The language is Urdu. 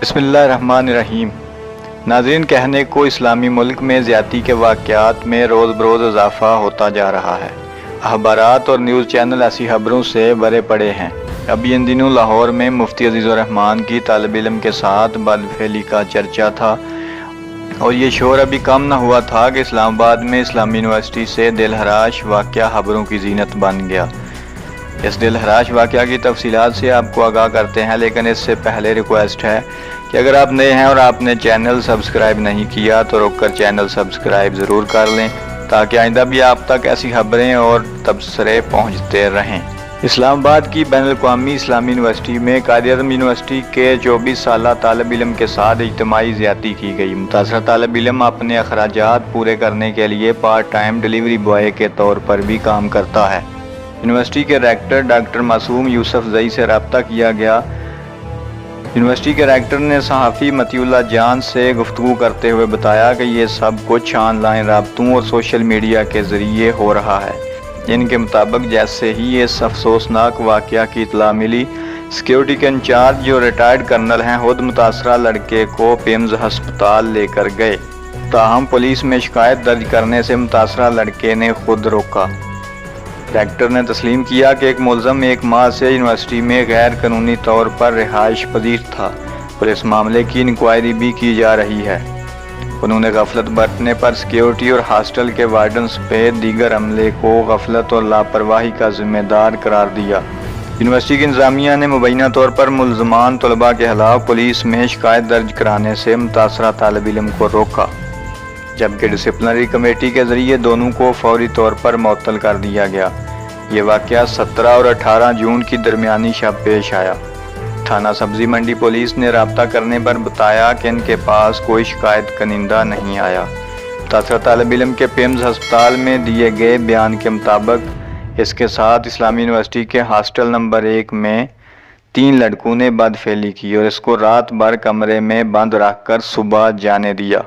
بسم اللہ الرحمن الرحیم۔ ناظرین، کہنے کو اسلامی ملک میں زیادتی کے واقعات میں روز بروز اضافہ ہوتا جا رہا ہے۔ اخبارات اور نیوز چینل ایسی خبروں سے بھرے پڑے ہیں۔ ابھی ان دنوں لاہور میں مفتی عزیز الرحمان کی طالب علم کے ساتھ بدفعلی کا چرچا تھا، اور یہ شور ابھی کم نہ ہوا تھا کہ اسلام آباد میں اسلامی یونیورسٹی سے دل ہراش واقعہ خبروں کی زینت بن گیا۔ اس دل ہراش واقعہ کی تفصیلات سے آپ کو آگاہ کرتے ہیں، لیکن اس سے پہلے ریکویسٹ ہے کہ اگر آپ نئے ہیں اور آپ نے چینل سبسکرائب نہیں کیا تو رک کر چینل سبسکرائب ضرور کر لیں، تاکہ آئندہ بھی آپ تک ایسی خبریں اور تبصرے پہنچتے رہیں۔ اسلام آباد کی بین الاقوامی اسلامی یونیورسٹی میں قائد اعظم یونیورسٹی کے 24 سالہ طالب علم کے ساتھ اجتماعی زیادتی کی گئی۔ متاثرہ طالب علم اپنے اخراجات پورے کرنے کے لیے پارٹ ٹائم ڈیلیوری بوائے کے طور پر بھی کام کرتا ہے۔ یونیورسٹی کے ریکٹر ڈاکٹر معصوم یوسف زئی سے رابطہ کیا گیا۔ یونیورسٹی کے ریکٹر نے صحافی مطیع اللہ جان سے گفتگو کرتے ہوئے بتایا کہ یہ سب کچھ آن لائن رابطوں اور سوشل میڈیا کے ذریعے ہو رہا ہے۔ ان کے مطابق جیسے ہی اس افسوسناک واقعہ کی اطلاع ملی، سیکیورٹی کے انچارج جو ریٹائرڈ کرنل ہیں خود متاثرہ لڑکے کو پیمز ہسپتال لے کر گئے، تاہم پولیس میں شکایت درج کرنے سے متاثرہ لڑکے نے خود روکا۔ ریکٹر نے تسلیم کیا کہ ایک ملزم 1 ماہ سے یونیورسٹی میں غیر قانونی طور پر رہائش پذیر تھا اور اس معاملے کی انکوائری بھی کی جا رہی ہے۔ انہوں نے غفلت برتنے پر سیکیورٹی اور ہاسٹل کے وارڈنز پہ دیگر عملے کو غفلت اور لاپرواہی کا ذمہ دار قرار دیا۔ یونیورسٹی کی انتظامیہ نے مبینہ طور پر ملزمان طلباء کے خلاف پولیس میں شکایت درج کرانے سے متاثرہ طالب علم کو روکا، جبکہ ڈسپلنری کمیٹی کے ذریعے دونوں کو فوری طور پر معطل کر دیا گیا۔ یہ واقعہ 17 اور 18 جون کی درمیانی شب پیش آیا۔ تھانہ سبزی منڈی پولیس نے رابطہ کرنے پر بتایا کہ ان کے پاس کوئی شکایت کنندہ نہیں آیا۔ متاثرہ طالب علم کے پیمز ہسپتال میں دیے گئے بیان کے مطابق اس کے ساتھ اسلامی یونیورسٹی کے ہاسٹل نمبر 1 میں 3 لڑکوں نے بدفعلی کی اور اس کو رات بھر کمرے میں بند رکھ کر صبح جانے دیا۔